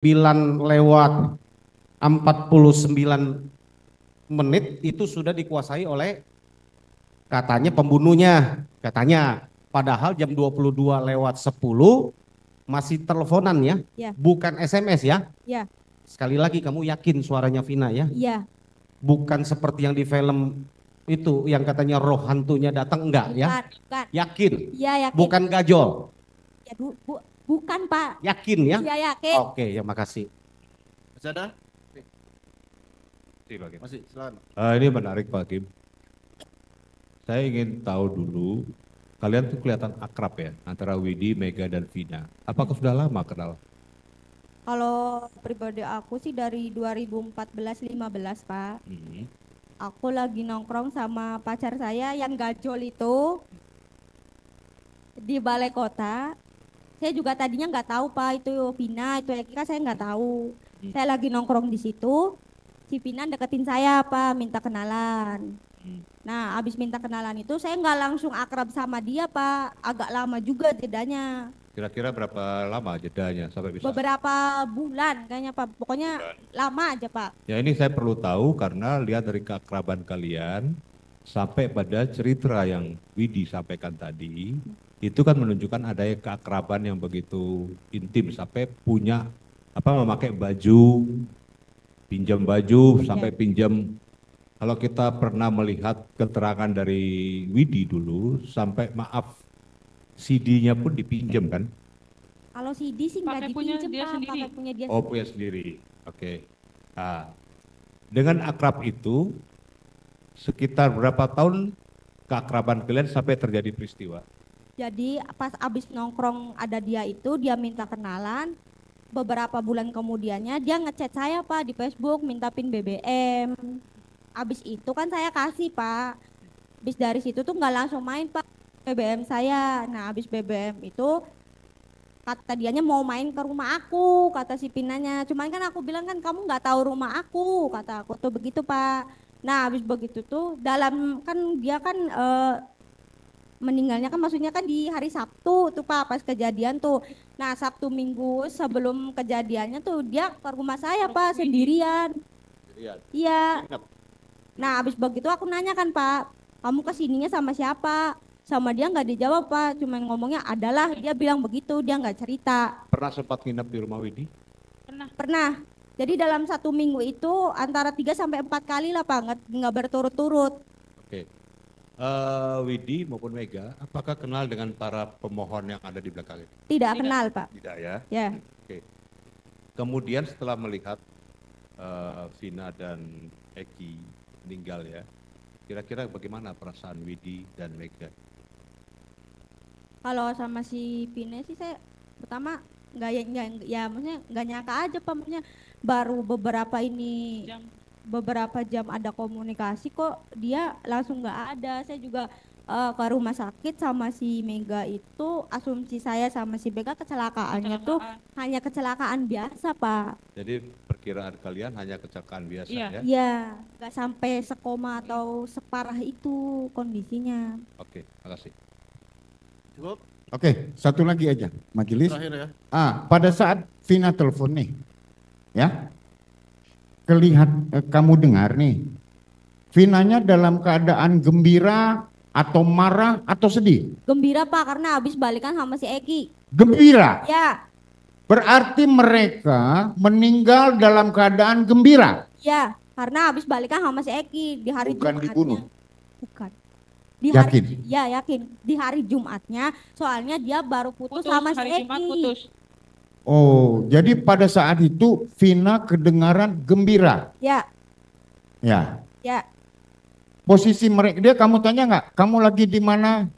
9:49 itu sudah dikuasai oleh katanya pembunuhnya, katanya. Padahal jam 22:10 masih teleponan ya, bukan SMS ya. Ya. Sekali lagi kamu yakin suaranya Vina ya? Iya. Bukan seperti yang di film itu yang katanya roh hantunya datang, enggak ya? Bukan. Yakin? Iya yakin. Bukan gajol? Ya, bukan Pak. Yakin ya? Iya yakin. Oke ya, makasih. Masih ada? Masih, silakan. Ini menarik Pak Hakim. Saya ingin tahu dulu, kalian tuh kelihatan akrab ya antara Widi, Mega dan Vina. Apakah sudah lama kenal? Kalau pribadi aku sih dari 2014-15 Pak. Aku lagi nongkrong sama pacar saya yang gajol itu di balai kota. Saya juga tadinya nggak tahu Pak itu Vina, itu Eka, saya nggak tahu. Saya lagi nongkrong di situ, si Vina deketin saya Pak, minta kenalan. Nah, abis minta kenalan itu saya nggak langsung akrab sama dia Pak, agak lama juga jedanya. Kira-kira berapa lama jedanya sampai bisa? Beberapa bulan kayaknya Pak, pokoknya lama aja Pak. Ya ini saya perlu tahu karena lihat dari keakraban kalian sampai pada cerita yang Widi sampaikan tadi, itu kan menunjukkan adanya keakraban yang begitu intim sampai punya memakai baju, pinjam baju sampai pinjam. Kalau kita pernah melihat keterangan dari Widi dulu, sampai maaf CD-nya pun dipinjam kan? Kalau CD sih nggak dipinjam Pak, pakai punya dia. Oh punya sendiri, oke. Nah, dengan akrab itu, sekitar berapa tahun keakraban kalian sampai terjadi peristiwa? Jadi pas abis nongkrong ada dia itu, dia minta kenalan. Beberapa bulan kemudiannya dia ngechat saya Pak di Facebook, minta pin BBM. Abis itu kan saya kasih Pak. Abis dari situ tuh nggak langsung main Pak BBM saya. Nah abis BBM itu kata dianya mau main ke rumah aku, kata si Pinanya. Cuman kan aku bilang kan kamu nggak tahu rumah aku, kata aku tuh begitu Pak. Nah abis begitu tuh dalam kan dia kan meninggalnya kan maksudnya kan di hari Sabtu tuh Pak pas kejadian tuh. Nah Sabtu Minggu sebelum kejadiannya tuh dia ke rumah saya Pak sendirian. Iya. Nah abis begitu aku nanya kan Pak, kamu kesininya sama siapa? Sama dia nggak dijawab Pak, cuma ngomongnya adalah, dia bilang begitu, dia nggak cerita. Pernah sempat nginep di rumah Widi? Pernah. Jadi dalam 1 minggu itu antara 3-4 kali lah Pak, nggak berturut-turut. Oke. Widi maupun Mega, apakah kenal dengan para pemohon yang ada di belakang ini? Tidak kenal Pak. Tidak ya? Ya. Oke. Kemudian setelah melihat Vina dan Eki meninggal ya, kira-kira bagaimana perasaan Widi dan Mega? Kalau sama si Vina sih saya pertama maksudnya nggak nyangka aja Pak, maksudnya baru beberapa jam ada komunikasi kok dia langsung nggak ada. Saya juga ke rumah sakit sama si Mega itu, asumsi saya sama si Mega kecelakaannya tuh hanya kecelakaan biasa Pak. Jadi perkiraan kalian hanya kecelakaan biasa ya? Iya, nggak sampai sekoma atau separah itu kondisinya. Oke, makasih. Cukup? Oke, satu lagi aja, majelis. Terakhir ya. Pada saat Vina telepon nih, ya, kamu dengar nih, Vinanya dalam keadaan gembira atau marah atau sedih? Gembira Pak, karena habis balikan sama si Eki. Gembira? Ya. Berarti mereka meninggal dalam keadaan gembira? Ya, karena habis balikan sama si Eki di hari Bukan Jumatnya. dibunuh? Bukan. Yakin? Ya yakin, di hari Jumatnya, soalnya dia baru putus sama si Eki. Oh, jadi pada saat itu Vina kedengaran gembira? Ya. Ya. Ya. Posisi mereka, dia kamu tanya nggak, kamu lagi di mana?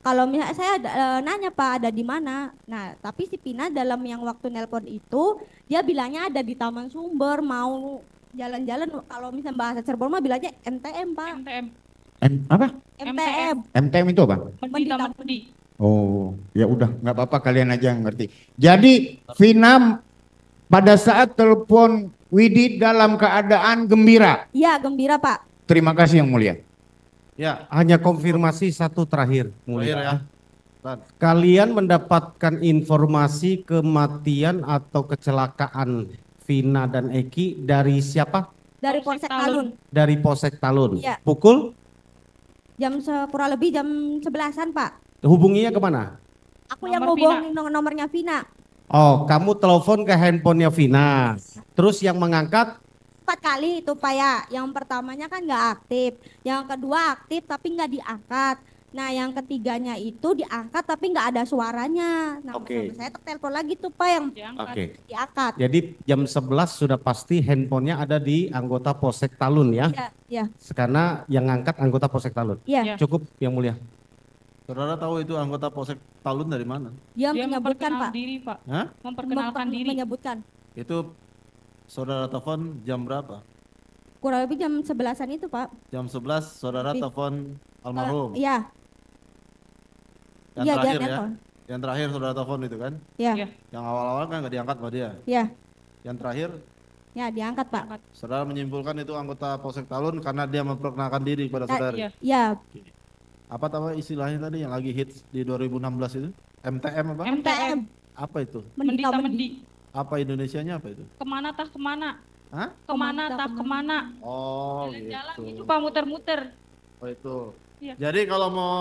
Kalau misalnya saya nanya Pak ada di mana, nah tapi si Vina dalam yang waktu nelpon itu dia bilangnya ada di Taman Sumber mau jalan-jalan. Kalau misalnya bahasa Cirebon mah bilangnya MTM Pak. Apa? MTM. MTM itu apa? Taman Medi. Oh, ya udah nggak apa-apa, kalian aja yang ngerti. Jadi Vina pada saat telepon Widi dalam keadaan gembira. Iya gembira Pak. Terima kasih yang mulia. Ya, hanya konfirmasi satu terakhir, mulia. Terakhir ya. Lan. Kalian mendapatkan informasi kematian atau kecelakaan Vina dan Eki dari siapa? Dari Polsek Talun. Dari Polsek Talun. Iya. Pukul? Kurang lebih jam 11-an, Pak. Hubunginya kemana? Aku yang Nomor hubungin nomornya Vina. Oh, kamu telepon ke handphonenya Vina. Terus yang mengangkat? 4 kali itu Pak ya. Yang pertamanya kan nggak aktif. Yang kedua aktif tapi nggak diangkat. Nah yang ketiganya itu diangkat tapi nggak ada suaranya. Nah Oke. saya telepon lagi tuh Pak yang Oke. diangkat. Jadi jam 11 sudah pasti handphonenya ada di anggota Polsek Talun ya? Iya, iya, Karena yang ngangkat anggota Polsek Talun. iya. Cukup yang mulia. Saudara tahu itu anggota Polsek Talun dari mana? Dia Dia menyebutkan memperkenalkan Pak. diri, Pak. Hah? Memperkenalkan diri. Menyebutkan. Itu saudara telepon jam berapa? Kurang lebih jam 11-an itu Pak. Jam 11 saudara Lebih. telepon almarhum. Iya. Yang Iya dia terakhir ya. telepon. Yang terakhir saudara telepon itu kan? Iya, Iya. Yang awal-awal kan nggak diangkat sama dia. iya. Yang terakhir Ya diangkat Pak. saudara menyimpulkan itu anggota Polsek Talun karena dia memperkenalkan diri kepada saudara. Iya. Iya, Apa nama istilahnya tadi yang lagi hits di 2016 itu? MTM apa? MTM. Apa itu? Mendita Mendi. mendi. Apa Indonesianya apa itu? Kemana tah kemana? Hah? Kemana Kemana, tah kemana? Oh Jalan-jalan gitu. gitu Pak, muter-muter. Oh itu. Iya. Jadi kalau mau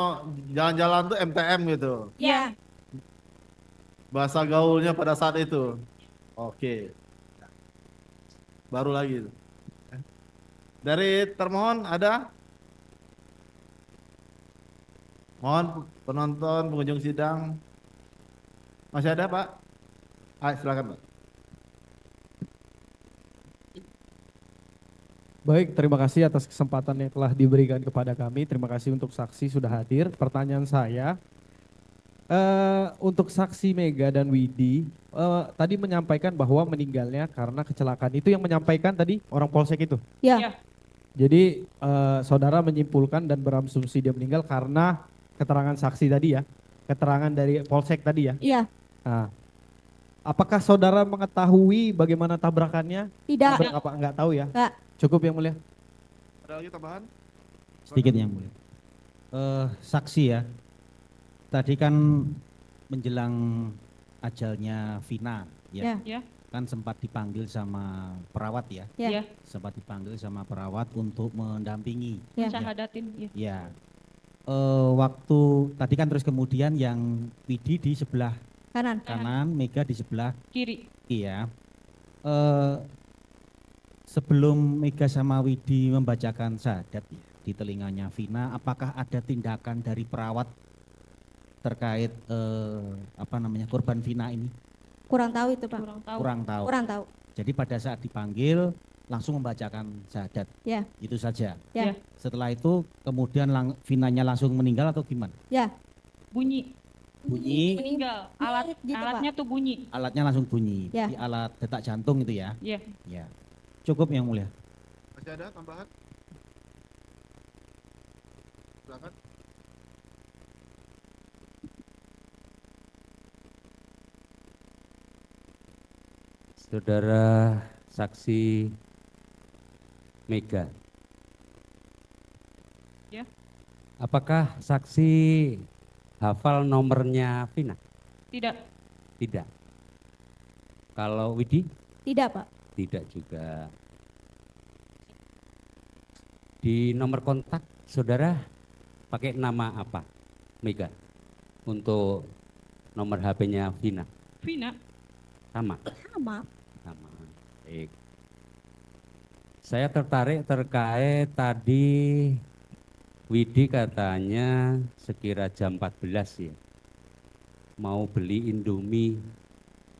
jalan-jalan tuh MTM gitu. Iya. Bahasa gaulnya pada saat itu. Oke. Baru lagi. Dari termohon ada? Mohon penonton, pengunjung sidang. Masih ada Pak? Silakan Pak. Baik, terima kasih atas kesempatan yang telah diberikan kepada kami. Terima kasih untuk saksi sudah hadir. Pertanyaan saya, untuk saksi Mega dan Widi, tadi menyampaikan bahwa meninggalnya karena kecelakaan. Itu yang menyampaikan tadi orang Polsek itu? Iya. Iya. Jadi saudara menyimpulkan dan berasumsi dia meninggal karena keterangan saksi tadi ya? Keterangan dari Polsek tadi ya? Iya. Nah, apakah saudara mengetahui bagaimana tabrakannya? Tidak. Tabrak apa? Enggak tahu ya? Enggak. Cukup yang mulia. Ada lagi tambahan? Sedikit yang mulia. Saksi ya, tadi kan menjelang ajalnya Vina Iya. ya, Ya. kan sempat dipanggil sama perawat ya, Iya. Iya. sempat dipanggil sama perawat untuk mendampingi. Iya. Syahadatin. Iya. Ya, waktu tadi kan terus kemudian yang Widi di sebelah Kanan. kanan, Mega di sebelah Kiri. kiri ya. Sebelum Mega sama Widi membacakan syahadat ya, di telinganya Vina, apakah ada tindakan dari perawat terkait korban Vina ini? Kurang tahu itu Pak. Kurang tahu. Kurang tahu. Kurang tahu. Jadi pada saat dipanggil langsung membacakan syahadat. Ya. Itu saja. Ya. Setelah itu kemudian Vinanya langsung meninggal atau gimana? Ya. Bunyi. Bunyi, Meninggal. Gitu, Pak. Alatnya tuh bunyi. alatnya langsung bunyi. Ya. Di alat detak jantung itu ya. Iya. Ya. Cukup yang mulia. Masih ada tambahan? Silakan. Saudara saksi Mega. Ya. Apakah saksi hafal nomornya Vina? Tidak. Tidak. Kalau Widi? Tidak Pak. Tidak juga. Di nomor kontak saudara pakai nama apa? Mega. Untuk nomor HP-nya Vina. Vina. Sama. Sama. Sama. Baik. Saya tertarik terkait tadi Widi katanya sekira jam 14 ya. Mau beli Indomie.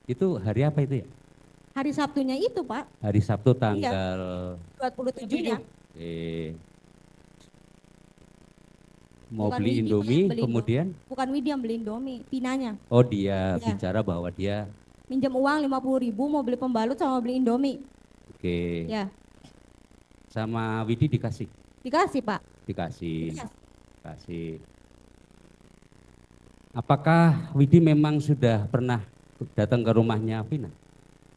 Itu hari apa itu ya? Hari Sabtunya itu Pak. Hari Sabtu tanggal 27-nya. Mau Bukan beli Widi, Indomie beli kemudian Bukan Widi yang beli Indomie, Vinanya. oh dia Ya. bicara bahwa dia Minjem uang 50.000 mau beli pembalut sama beli Indomie. oke Ya. sama Widi dikasih Dikasih Pak. dikasih Iya. kasih. Apakah Widi memang sudah pernah datang ke rumahnya Vina?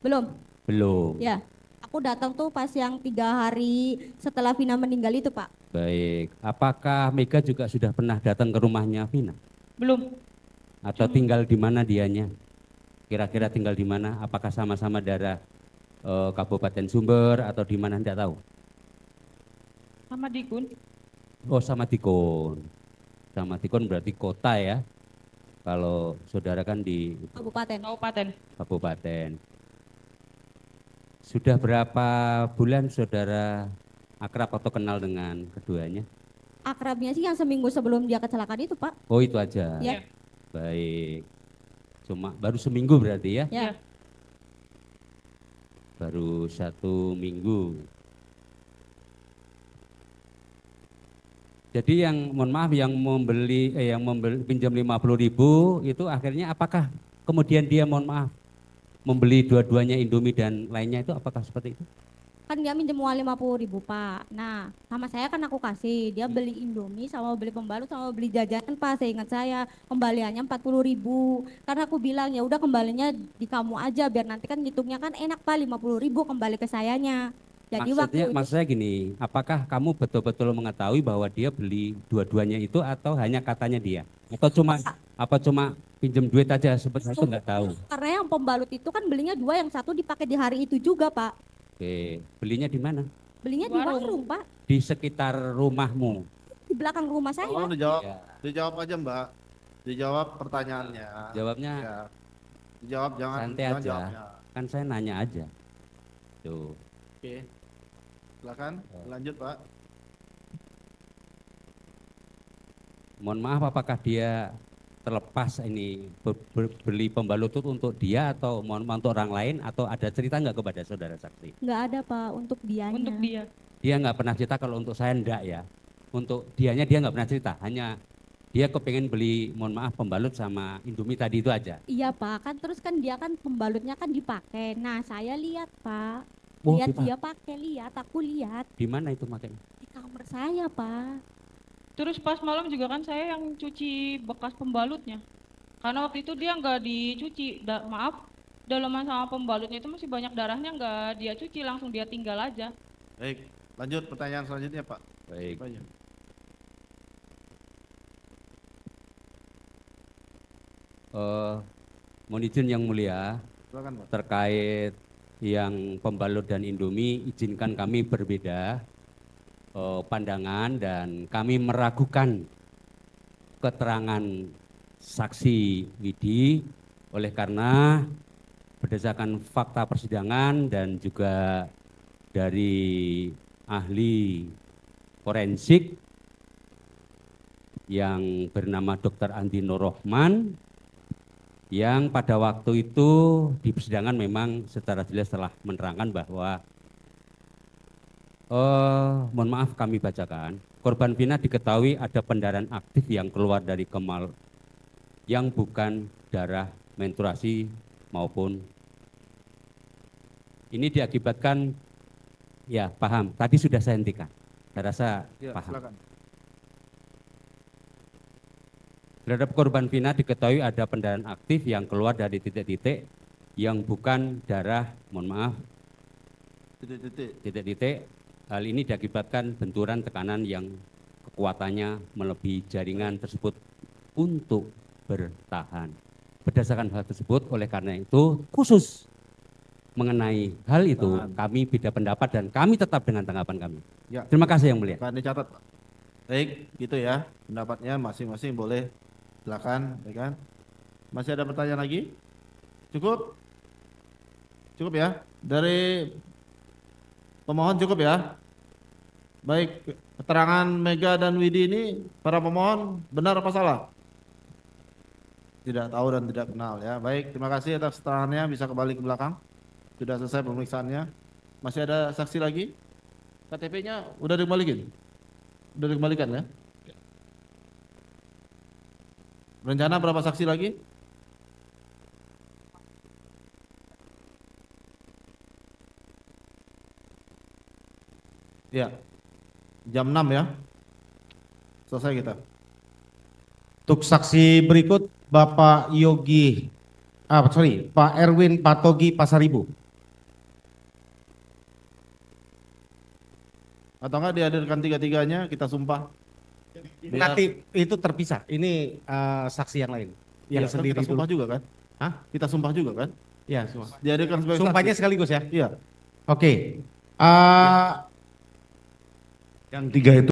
Belum. Belum. Ya. Aku datang tuh pas yang 3 hari setelah Vina meninggal itu Pak. Baik. Apakah Mega juga sudah pernah datang ke rumahnya Vina? Belum. Atau tinggal di mana dianya? Kira-kira tinggal di mana? Apakah sama-sama daerah Kabupaten Sumber atau di mana? Tidak tahu. Sama Dikun. Oh, sama Tikon. Sama Tikon berarti kota ya. Kalau saudara kan di Kabupaten. Kabupaten. kabupaten. Sudah berapa bulan saudara akrab atau kenal dengan keduanya? Akrabnya sih yang seminggu sebelum dia kecelakaan itu, Pak. Oh, itu aja. Ya. Baik. Cuma baru seminggu berarti ya? Ya. Baru 1 minggu. Jadi yang mohon maaf yang membeli pinjam 50.000 itu akhirnya apakah kemudian dia mohon maaf membeli dua-duanya Indomie dan lainnya itu apakah seperti itu? Kan dia minjem uang 50.000, Pak. Nah, sama saya kan aku kasih. Dia beli Indomie sama beli pembalut sama beli jajanan, Pak. Saya ingat saya kembaliannya 40.000. Karena aku bilang ya udah kembalinya di kamu aja biar nanti kan ngitungnya kan enak, Pak. 50.000 kembali ke sayanya. Jadi Maksudnya gini, apakah kamu betul-betul mengetahui bahwa dia beli dua-duanya itu atau hanya katanya dia? Atau cuma pinjam duit aja seperti itu nggak tahu? karena yang pembalut itu kan belinya 2, yang 1 dipakai di hari itu juga, Pak. Oke, belinya di mana? Belinya di warung, Pak. Di sekitar rumahmu. Di belakang rumah saya. Tolong dijawab, Ya. dijawab aja Mbak. Dijawab pertanyaannya. Jawabnya Ya. Dijawab jangan santai jangan aja. jawabnya. Kan saya nanya aja. Tuh. Oke. Silakan lanjut Pak. Mohon maaf apakah dia terlepas ini beli pembalut itu untuk dia atau mohon maaf untuk orang lain atau ada cerita nggak kepada saudara saksi? Nggak ada, Pak, untuk dianya. Untuk dia. Dia nggak pernah cerita, kalau untuk saya enggak ya. Untuk dianya dia nggak pernah cerita, hanya dia kepengen beli mohon maaf pembalut sama Indomie tadi itu aja. Iya, Pak, kan terus kan dia kan pembalutnya kan dipakai. Nah, saya lihat, Pak. Oh, Lihat dipakai. dia pakai, aku lihat Di mana itu makanya? di kamar saya, Pak. Terus pas malam juga kan saya yang cuci bekas pembalutnya. Karena waktu itu dia nggak dicuci. Maaf, dalaman sama pembalutnya itu masih banyak darahnya, nggak dia cuci, langsung dia tinggal aja. Baik, lanjut pertanyaan selanjutnya Pak. Baik. Apa aja? Mohon izin yang mulia, Silakan Pak. terkait yang pembalut dan Indomie, izinkan kami berbeda pandangan dan kami meragukan keterangan saksi Widi oleh karena berdasarkan fakta persidangan dan juga dari ahli forensik yang bernama Dr. Andi Nurrohman yang pada waktu itu di persidangan memang secara jelas telah menerangkan bahwa mohon maaf kami bacakan, korban Vina diketahui ada pendarahan aktif yang keluar dari kemal yang bukan darah menstruasi maupun ini diakibatkan, ya paham, tadi sudah saya hentikan, saya rasa Ya, paham. silakan. Terhadap korban Vina diketahui ada pendarahan aktif yang keluar dari titik-titik yang bukan darah, mohon maaf, Titik-titik. titik-titik. Hal ini diakibatkan benturan tekanan yang kekuatannya melebihi jaringan tersebut untuk bertahan. Berdasarkan hal tersebut, oleh karena itu khusus mengenai hal itu kami beda pendapat dan kami tetap dengan tanggapan kami. Ya. Terima kasih yang mulia. Akan dicatat Pak. Baik, gitu ya. Pendapatnya masing-masing boleh. Silakan, ya kan? Masih ada pertanyaan lagi? Cukup? Cukup ya? Dari pemohon cukup ya? Baik, keterangan Mega dan Widi ini para pemohon benar apa salah? Tidak tahu dan tidak kenal ya. Baik, terima kasih atas keterangannya, bisa kembali ke belakang. Sudah selesai pemeriksaannya. Masih ada saksi lagi? KTP-nya udah dikembalikan? Udah dikembalikan ya? Rencana berapa saksi lagi? Ya, jam 6 ya. Selesai kita. Untuk saksi berikut Bapak Pak Erwin Patogi Pasaribu. Atau enggak dihadirkan tiga-tiganya, kita sumpah. Biar- Nanti itu terpisah. Ini saksi yang lain. yang Iya, kan sendiri kita dulu. sumpah juga kan? Hah? Kita sumpah juga kan? Ya, semua. Dihadirkan sebagai Sumpahnya saksi. sekaligus ya? Iya. Oke. Yang tiga itu